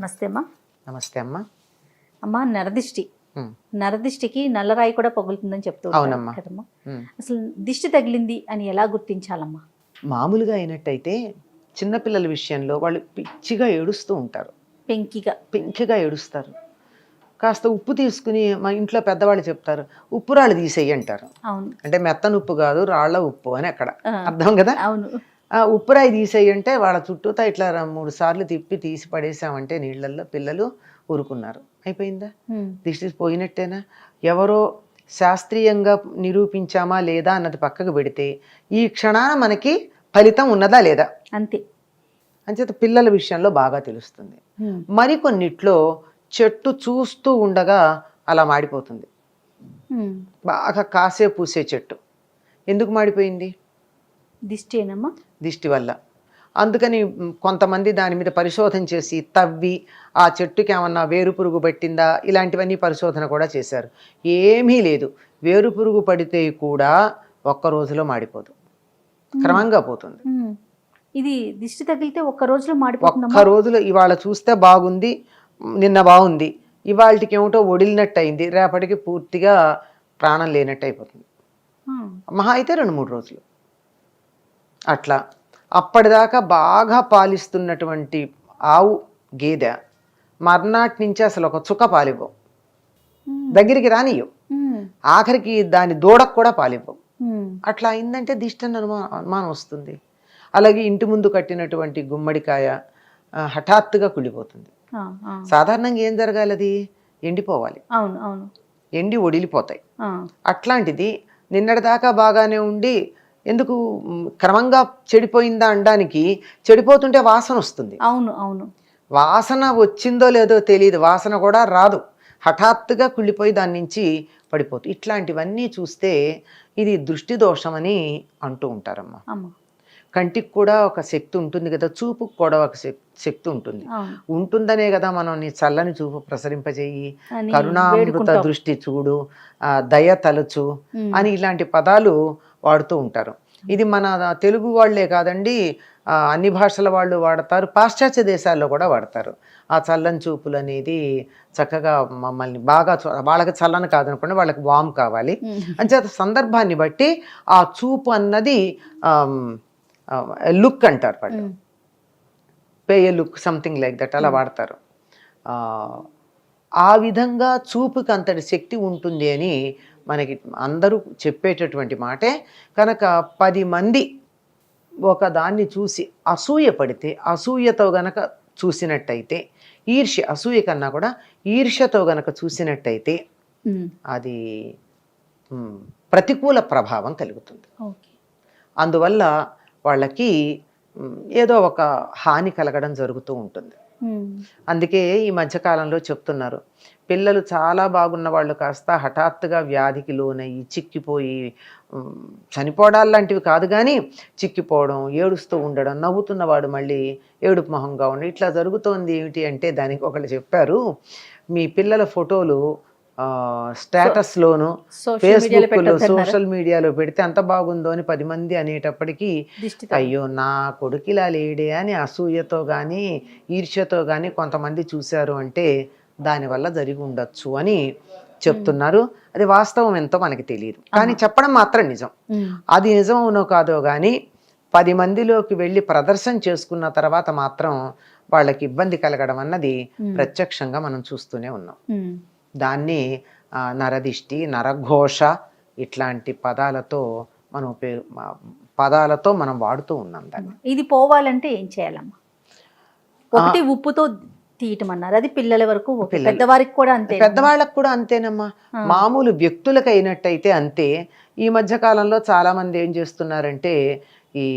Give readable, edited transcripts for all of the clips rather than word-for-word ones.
నమస్తే అమ్మా. నమస్తే అమ్మా. అమ్మా, నరదిష్టి నరదిష్టికి నల్లరాయి కూడా పగులుతుందని చెప్తూ అవునమ్మా. కదమ్మా. అసలు దిష్టి తగిలింది అని ఎలా గుర్తించాలమ్మా? మామూలుగా అయినట్టయితే చిన్నపిల్లల విషయంలో వాళ్ళు పిచ్చిగా ఏడుస్తూ ఉంటారు, పెంకిగా ఏడుస్తారు. కాస్త ఉప్పు తీసుకుని మా ఇంట్లో పెద్దవాళ్ళు చెప్తారు, ఉప్పు రాళ్ళు తీసేయి అంటారు. అవును, అంటే మెత్తన ఉప్పు కాదు, రాళ్ళ ఉప్పు అని అక్కడ అర్థం కదా. అవును. ఉప్పురాయి తీసేయి అంటే వాళ్ళ చుట్టూతా ఇట్లా 3 సార్లు తిప్పి తీసి పడేసామంటే నీళ్ళల్లో పిల్లలు ఊరుకున్నారు. అయిపోయిందా? దిష్టి పోయినట్టేనా? ఎవరో శాస్త్రీయంగా నిరూపించామా లేదా అన్నది పక్కకు పెడితే ఈ క్షణాన మనకి ఫలితం ఉన్నదా లేదా అంతే. అంచేత పిల్లల విషయంలో బాగా తెలుస్తుంది. మరికొన్నిట్లో చెట్టు చూస్తూ ఉండగా అలా మాడిపోతుంది. బాగా కాసే పూసే చెట్టు ఎందుకు మాడిపోయింది? దిష్టిేనమ్మా. దిష్టి వల్ల. అందుకని కొంతమంది దాని మీద పరిశోధన చేసి తవ్వి ఆ చెట్టుకి ఏమన్నా వేరు పురుగు పట్టిందా ఇలాంటివన్నీ పరిశోధన కూడా చేశారు. ఏమీ లేదు. వేరు పురుగు పడితే కూడా ఒక్క రోజులో మాడిపోదు, క్రమంగా పోతుంది. ఇది దిష్టి తగిలితే ఒక్క రోజులో మాడిపోతుంది. ఒక్క రోజులో ఇవాళ చూస్తే బాగుంది, నిన్న బాగుంది, ఇవాళకి ఏమిటో ఒడిలినట్టు అయింది, రేపటికి పూర్తిగా ప్రాణం లేనట్టు అయిపోతుంది. మహా అయితే 2-3 రోజులు అట్లా. అప్పటిదాకా బాగా పాలిస్తున్నటువంటి ఆవు గేదె మర్నాటి నుంచి అసలు ఒక చుక్క పాలివ్వవు, దగ్గరికి రానియవు, ఆఖరికి దాని దూడకు కూడా పాలివ్వవు. అట్లా అయిందంటే దిష్టి అనుమానం వస్తుంది. అలాగే ఇంటి ముందు కట్టినటువంటి గుమ్మడికాయ హఠాత్తుగా కుళ్ళిపోతుంది. సాధారణంగా ఏం జరగాలి? అది ఎండిపోవాలి, ఎండి ఒడిలిపోతాయి. అట్లాంటిది నిన్నటిదాకా బాగానే ఉండి ఎందుకు క్రమంగా చెడిపోయిందా అనడానికి, చెడిపోతుంటే వాసన వస్తుంది. అవును అవును, వాసన వచ్చిందో లేదో తెలియదు, వాసన కూడా రాదు, హఠాత్తుగా కుళ్ళిపోయి దాని నుంచి పడిపోతుంది. ఇట్లాంటివన్నీ చూస్తే ఇది దృష్టి దోషమని అంటూ ఉంటారమ్మా. కంటికి కూడా ఒక శక్తి ఉంటుంది కదా, చూపుకు కూడా ఒక శక్తి ఉంటుంది. ఉంటుందనే కదా మనం నీ చల్లని చూపు ప్రసరింపజేయి, కరుణామృత దృష్టి చూడు, దయ తలచు అని ఇలాంటి పదాలు వాడుతూ ఉంటారు. ఇది మన తెలుగు వాళ్లే కాదండి, అన్ని భాషల వాళ్ళు వాడతారు, పాశ్చాత్య దేశాల్లో కూడా వాడతారు. ఆ చల్లని చూపులు అనేది చక్కగా మమ్మల్ని బాగా వాళ్ళకి చల్లని కాదనుకోండి, వాళ్ళకి వామ్ కావాలి అంచేత సందర్భాన్ని బట్టి ఆ చూపు అన్నది లుక్ అంటారు వాళ్ళు, pay A look something like that అలా వాడతారు. ఆ విధంగా చూపుకి అంతటి శక్తి ఉంటుంది అని మనకి అందరూ చెప్పేటటువంటి మాటే. కనుక 10 మంది ఒక దాన్ని చూసి అసూయ పడితే, అసూయతో గనక చూసినట్టయితే, అసూయ కన్నా కూడా ఈర్ష్యతో గనక చూసినట్టయితే అది ప్రతికూల ప్రభావం కలుగుతుంది. అందువల్ల వాళ్ళకి ఏదో ఒక హాని కలగడం జరుగుతూ ఉంటుంది. అందుకే ఈ మధ్యకాలంలో చెప్తున్నారు, పిల్లలు చాలా బాగున్న వాళ్ళు కాస్త హఠాత్తుగా వ్యాధికి లోనయ్యి చిక్కిపోయి, చనిపోవడాలు లాంటివి కాదు కానీ చిక్కిపోవడం, ఏడుస్తూ ఉండడం, నవ్వుతున్నవాడు మళ్ళీ ఏడుపు మొహంగా ఉండడం, ఇట్లా జరుగుతోంది. ఏమిటి అంటే దానికి ఒకళ్ళు చెప్పారు, మీ పిల్లల ఫోటోలు స్టేటస్లోను ఫేస్బుక్లో సోషల్ మీడియాలో పెడితే అంత బాగుందో అని 10 మంది అనేటప్పటికీ అయ్యో నా కొడుకులా లేడే అని అసూయతో కానీ ఈర్ష్యతో కానీ కొంతమంది చూశారు అంటే దానివల్ల జరిగి ఉండొచ్చు అని చెప్తున్నారు. అది వాస్తవం ఎంతో మనకి తెలియదు, కానీ చెప్పడం మాత్రం నిజం. అది నిజం అవునో కాదో కానీ 10 మందిలోకి వెళ్ళి ప్రదర్శన చేసుకున్న తర్వాత మాత్రం వాళ్ళకి ఇబ్బంది కలగడం అన్నది ప్రత్యక్షంగా మనం చూస్తూనే ఉన్నాం. దాన్ని నరదిష్టి, నరఘోష ఇట్లాంటి పదాలతో మనం వాడుతూ ఉన్నాం దాన్ని. ఇది పోవాలంటే ఏం చేయాలమ్మా? ఒకటి ఉప్పుతో తీయటం అన్నారు, అది పిల్లల వరకు, పెద్దవారికి కూడా అంతే. పెద్దవాళ్ళకు కూడా అంతేనమ్మా. మామూలు వ్యక్తులకు అయినట్టయితే అంతే. ఈ మధ్య కాలంలో చాలా మంది ఏం చేస్తున్నారంటే ఈ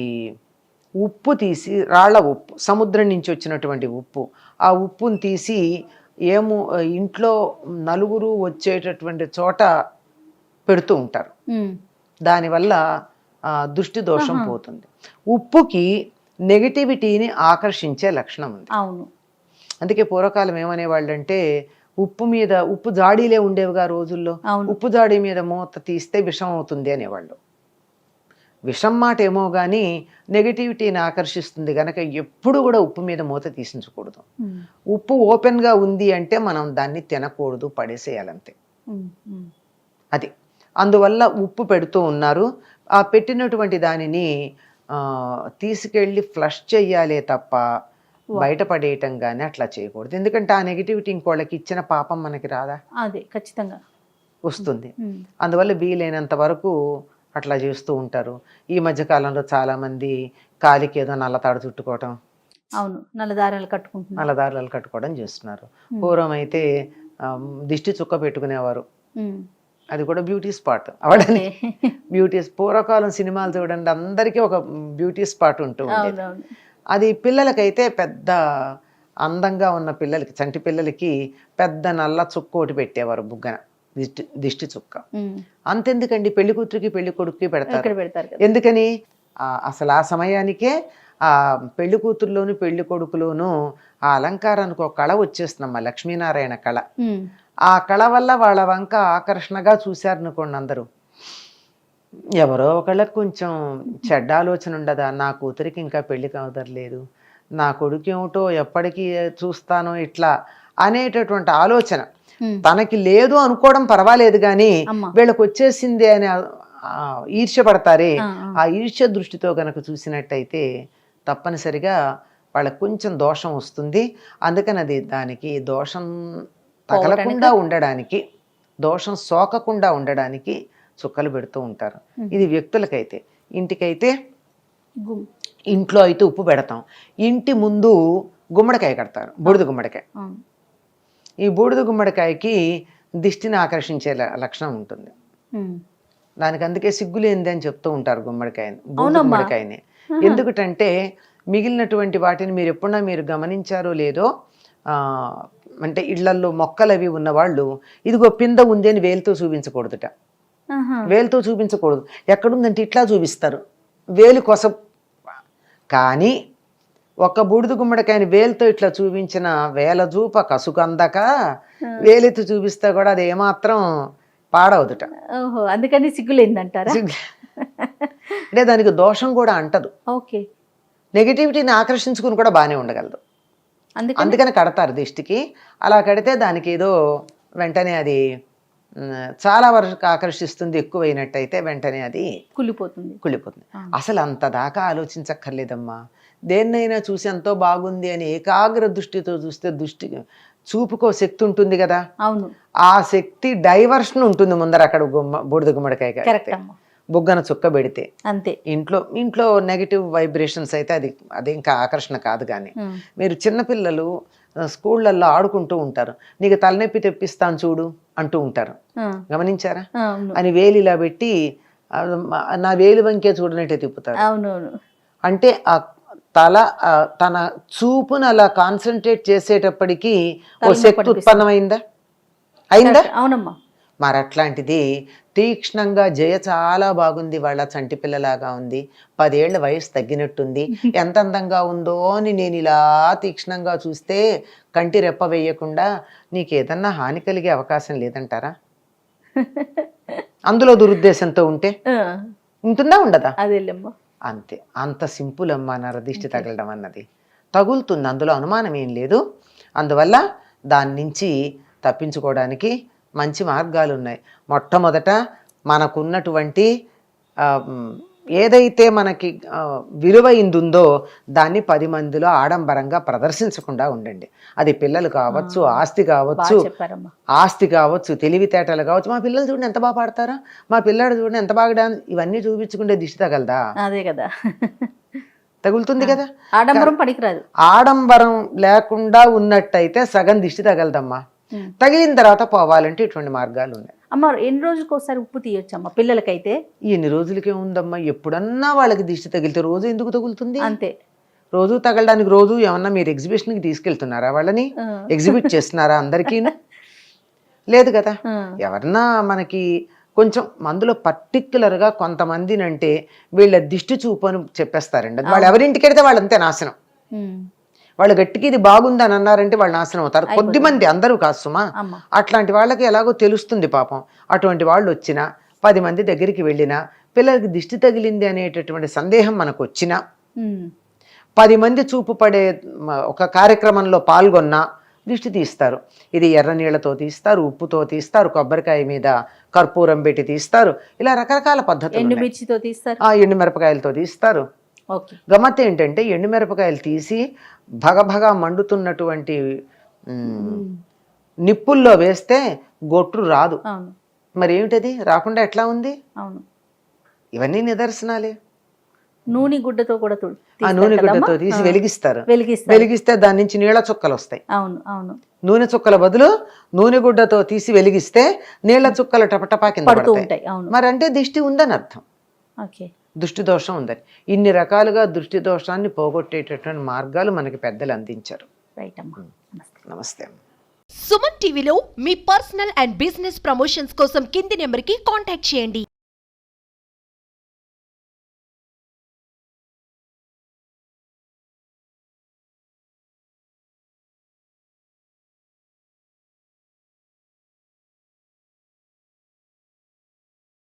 ఉప్పు తీసి, రాళ్ల ఉప్పు, సముద్రం నుంచి వచ్చినటువంటి ఉప్పు, ఆ ఉప్పును తీసి ఇంట్లో నలుగురు వచ్చేటటువంటి చోట పెడుతూ ఉంటారు. దానివల్ల దృష్టి దోషం పోతుంది. ఉప్పుకి నెగటివిటీని ఆకర్షించే లక్షణం ఉంది. అవును. అందుకే పూర్వకాలం ఏమనేవాళ్ళు అంటే, ఉప్పు జాడీలే ఉండేవిగా రోజుల్లో, ఉప్పు జాడీ మీద మూత తీస్తే విషం అవుతుంది అనేవాళ్ళు. విషం మాట ఏమో కానీ నెగిటివిటీని ఆకర్షిస్తుంది కనుక ఎప్పుడు కూడా ఉప్పు మీద మూత తీసించకూడదు. ఉప్పు ఓపెన్గా ఉంది అంటే మనం దాన్ని తినకూడదు, పడేసేయాలంతే. అది అందువల్ల ఉప్పు పెడుతూ ఉన్నారు. ఆ పెట్టినటువంటి దానిని తీసుకెళ్ళి ఫ్లష్ చెయ్యాలే తప్ప బయటపడేయటం కానీ అట్లా చేయకూడదు. ఎందుకంటే ఆ నెగిటివిటీ ఇంకోళ్ళకి ఇచ్చిన పాపం మనకి రాదా? అదే ఖచ్చితంగా వస్తుంది. అందువల్ల వీలైనంత వరకు అట్లా చేస్తూ ఉంటారు. ఈ మధ్య కాలంలో చాలా మంది కాలికి ఏదో నల్లతాడు చుట్టుకోవటం, అవును, నల్లదారాలు కట్టుకోవడం చేస్తున్నారు. పూర్వం అయితే దిష్టి చుక్క పెట్టుకునేవారు, అది కూడా బ్యూటీ స్పాట్ అవడని. పూర్వకాలం సినిమాలు చూడండి, అందరికీ ఒక బ్యూటీ స్పాట్ ఉంటూ ఉండేది. అది పిల్లలకైతే పెద్ద అందంగా ఉన్న పిల్లలకి, చంటి పిల్లలకి పెద్ద నల్ల చుక్క ఒకటి పెట్టేవారు బుగ్గన, దిష్టి చుక్క. అంతెందుకండి, పెళ్లి కూతురికి పెళ్లి కొడుకుకి పెడతారు. ఎందుకని? అసలు ఆ సమయానికే ఆ పెళ్లి కూతురులోను పెళ్లి కొడుకులోను ఆ అలంకారానికి ఒక కళ వచ్చేస్తుందమ్మా, లక్ష్మీనారాయణ కళ. ఆ కళ వల్ల వాళ్ళ వంక ఆకర్షణగా చూశారనుకోండి అందరూ. ఎవరో ఒకళ్ళకి కొంచెం చెడ్డ ఆలోచన ఉండదా, నా కూతురికి ఇంకా పెళ్లి కావదర్లేదు, నా కొడుకు ఏమిటో ఎప్పటికీ చూస్తానో ఇట్లా అనేటటువంటి ఆలోచన తనకి లేదు అనుకోవడం పర్వాలేదు, కానీ వీళ్ళకి వచ్చేసింది అని ఈర్ష్యపడతారే, ఆ ఈర్ష్య దృష్టితో గనక చూసినట్టయితే తప్పనిసరిగా వాళ్ళకి కొంచెం దోషం వస్తుంది. అందుకని అది దానికి దోషం తగలకుండా ఉండడానికి, దోషం సోకకుండా ఉండడానికి చుక్కలు పెడుతూ ఉంటారు. ఇది వ్యక్తులకైతే. ఇంటికైతే ఇంట్లో అయితే ఉప్పు పెడతాం. ఇంటి ముందు గుమ్మడికాయ కడతారు, బూడిద గుమ్మడికాయ. ఈ బూడిద గుమ్మడికాయకి దిష్టిని ఆకర్షించే లక్షణం ఉంటుంది. దానికి అందుకే సిగ్గులేంది అని చెప్తూ ఉంటారు గుమ్మడికాయని, బూడిద గుమ్మడికాయని. ఎందుకంటే మిగిలినటువంటి వాటిని మీరు ఎప్పుడన్నా మీరు గమనించారో లేదో, అంటే ఇళ్లల్లో మొక్కలు అవి ఉన్నవాళ్ళు ఇదిగో పింద ఉంది అని వేలుతో చూపించకూడదుట. వేలుతో చూపించకూడదు. ఎక్కడుందంటే ఇట్లా చూపిస్తారు, వేలు కొస. కానీ ఒక్క బూడిద గుమ్మడికాయని వేలుతో ఇట్లా చూపించిన వేల చూప కసుకందక వేలెత్తి చూపిస్తే కూడా అది ఏమాత్రం పాడవదుట. అందుకని సిగ్గులేందంటారా? అంటే దానికి దోషం కూడా అంటదు. ఓకే, నెగిటివిటీని ఆకర్షించుకుని కూడా బాగానే ఉండగలదు. అందుకని కడతారు దిష్టికి. అలా కడితే దానికి ఏదో వెంటనే అది చాలా వరకు ఆకర్షిస్తుంది. ఎక్కువైనట్టయితే వెంటనే అది కుళ్ళిపోతుంది. అసలు అంత దాకా ఆలోచించక్కర్లేదమ్మా. దేన్నైనా చూసి ఎంతో బాగుంది అని ఏకాగ్ర దృష్టితో చూస్తే చూపుకో శక్తి ఉంటుంది కదా. అవును, ఆ శక్తి డైవర్షన్ ఉంటుంది ముందర. అక్కడ బూడిద గుమ్మడికాయ బుగ్గన చుక్క పెడితే అంతే. ఇంట్లో నెగిటివ్ వైబ్రేషన్స్ అయితే అది ఇంకా ఆకర్షణ కాదు. కానీ మీరు చిన్నపిల్లలు స్కూళ్ళల్లో ఆడుకుంటూ ఉంటారు, నీకు తలనొప్పి తెప్పిస్తాను చూడు అంటూ ఉంటారు, గమనించారా? అని వేలు ఇలా పెట్టి నా వేలు వంకే చూడనట్టే తిప్పుతారు. అంటే ఆ తన చూపును అలా కాన్సన్ట్రేట్ చేసేటప్పటికీ ఓ శక్తి ఉత్పన్నమైందా? అయిందా? అవునమ్మా. మరి అట్లాంటిది తీక్ష్ణంగా జయ చాలా బాగుంది, వాళ్ళ చంటి పిల్లలాగా ఉంది, 10 ఏళ్ల వయసు తగ్గినట్టుంది, ఎంత అందంగా ఉందో అని నేను ఇలా తీక్ష్ణంగా చూస్తే కంటి రెప్ప వేయకుండా నీకు ఏదన్నా హాని కలిగే అవకాశం లేదంటారా? అందులో దురుద్దేశంతో ఉంటే ఉంటుందా, ఉండదా? అంతే. అంత సింపుల్ అమ్మా నరదిష్టి తగలడం అన్నది. తగులుతుంది, అందులో అనుమానం ఏం లేదు. అందువల్ల దాని నుంచి తప్పించుకోవడానికి మంచి మార్గాలు ఉన్నాయి. మొట్టమొదట మనకున్నటువంటి ఏదైతే మనకి విలువైందుందో దాన్ని 10 మందిలో ఆడంబరంగా ప్రదర్శించకుండా ఉండండి. అది పిల్లలు కావచ్చు, ఆస్తి కావచ్చు, తెలివితేటలు కావచ్చు. మా పిల్లలు చూడండి ఎంత బాగా పాడతారా, మా పిల్లాడు చూడండి ఎంత బాగా డాన్స్, ఇవన్నీ చూపించుకుంటే దిష్టి తగలదా? అదే కదా, తగులుతుంది కదా. ఆడంబరం పనికిరాదు. ఆడంబరం లేకుండా ఉన్నట్టయితే సగం దిష్టి తగలదమ్మా. తగిలిన తర్వాత పోవాలంటే ఇటువంటి మార్గాలు ఉన్నాయి. అమ్మ, ఎన్ని రోజులకు ఒకసారి ఉప్పు తీయొచ్చమ్మా పిల్లలకైతే? ఎన్ని రోజులకే ఉందమ్మా, ఎప్పుడన్నా వాళ్ళకి దిష్టి తగిలితే రోజు ఎందుకు తగులుతుంది? అంతే. రోజు తగలడానికి రోజు ఏమన్నా మీరు ఎగ్జిబిషన్కి తీసుకెళ్తున్నారా? వాళ్ళని ఎగ్జిబిట్ చేస్తున్నారా? అందరికీ లేదు కదా. ఎవరన్నా మనకి కొంచెం మందులో పర్టిక్యులర్గా కొంతమందిని అంటే వీళ్ళ దిష్టి చూపు అని చెప్పేస్తారండి. వాళ్ళు ఎవరింటికి వెళ్తే వాళ్ళంతే నాశనం. వాళ్ళు గట్టికి ఇది బాగుందని అన్నారంటే వాళ్ళు నాశనం అవుతారు. కొద్దిమంది, అందరూ కాదు సుమా. అట్లాంటి వాళ్ళకి ఎలాగో తెలుస్తుంది పాపం. అటువంటి వాళ్ళు వచ్చినా 10 మంది దగ్గరికి వెళ్ళినా పిల్లలకి దిష్టి తగిలింది అనేటటువంటి సందేహం మనకు వచ్చినా, ఉమ్. 10 మంది చూపు పడే ఒక కార్యక్రమంలో పాల్గొన్నా దిష్టి తీస్తారు. ఇది ఎర్ర నీళ్లతో తీస్తారు, ఉప్పుతో తీస్తారు, కొబ్బరికాయ మీద కర్పూరం పెట్టి తీస్తారు, ఇలా రకరకాల పద్ధతులు ఉన్నాయి. ఎండుమిర్చితో తీస్తారు. ఎండుమిరపకాయలతో తీస్తారు. ఓకే. గమ్మత్తు ఏంటంటే ఎండుమిరపకాయలు తీసి భగభగా మండుతున్నటువంటి నిప్పుల్లో వేస్తే గొట్టు రాదు. అవును. మరి ఏమిటది రాకుండా ఎట్లా ఉంది? అవును. ఇవన్నీ నిదర్శనాలే. నూనె గుడ్డతో కూడా ఆ నూనె గుడ్డతో తీసి వెలిగిస్తారు. వెలిగిస్తారు. వెలిగిస్తే దాని నుంచి నీళ్ళ చుక్కలు వస్తాయి. అవును. అవును. నూనె చుక్కల బదులు నూనె గుడ్డతో తీసి వెలిగిస్తే నీళ్ళ చుక్కలు టపటపా కింద పడుతూ పడతాయి. ఉంటాయి. అవును. మరి అంటే దిష్టి ఉందని అర్థం, ఓకే. దృష్టి దోషం ఉందని. ఇన్ని రకాలుగా దృష్టి దోషాన్ని పోగొట్టేటటువంటి మార్గాలు మనకి పెద్దలు అందించారు. రైట్ అమ్మా. నమస్తే. నమస్తే. సుమన్ టీవీలో మీ పర్సనల్ అండ్ బిజినెస్ ప్రమోషన్స్ కోసం కింది నెంబర్కి కాంటాక్ట్ చేయండి.